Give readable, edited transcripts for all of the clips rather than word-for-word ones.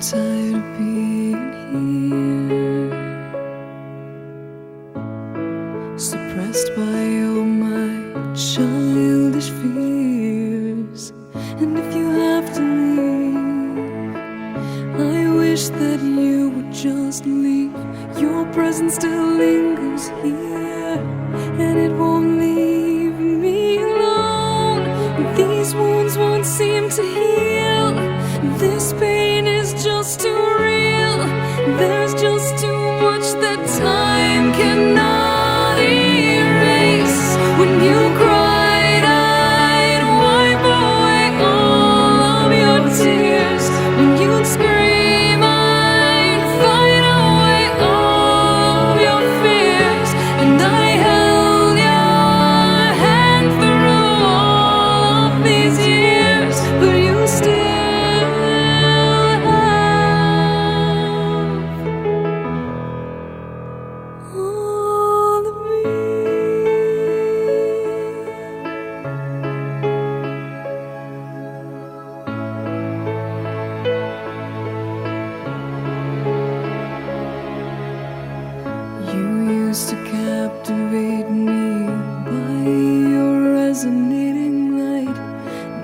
tired of being here, suppressed by all my childish fears. And if you have to leave, I wish that you would just leave. Your presence still lingers here, and it won't leave me alone. These wounds won't seem to heal. This pain is just too real. There's just too much that time cannot erase. When you cried, I'd wipe away all of your tears. When you'd scream, I'd fight away all of your fears. And I held your hand through all of these years, but you still all of me. You used to captivate me by your resonating light.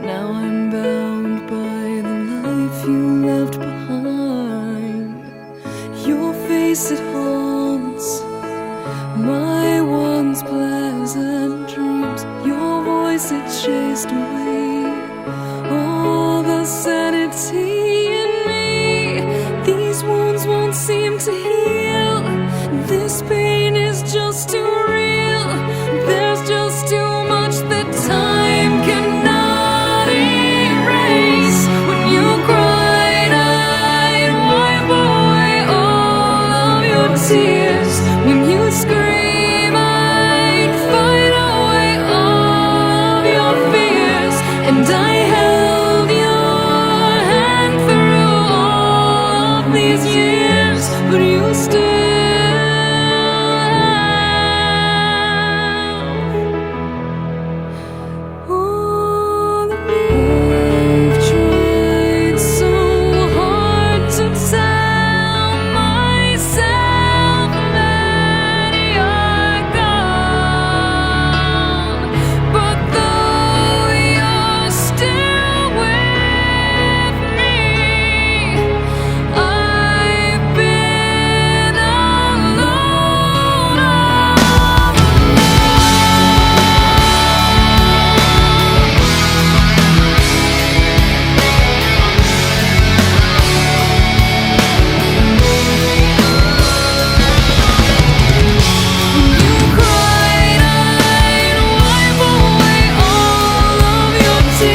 Now I'm bound by the life you left behind. Your face, it haunts my once pleasant dreams. Your voice, it chased away all the sanity in me. These wounds won't seem to heal. This pain is just too real. There's just too much that time cannot erase. When you cried, I'd wipe away all of your tears. When you scream, I'd fight away all of your fears. And I held your hand through all of these years, but you still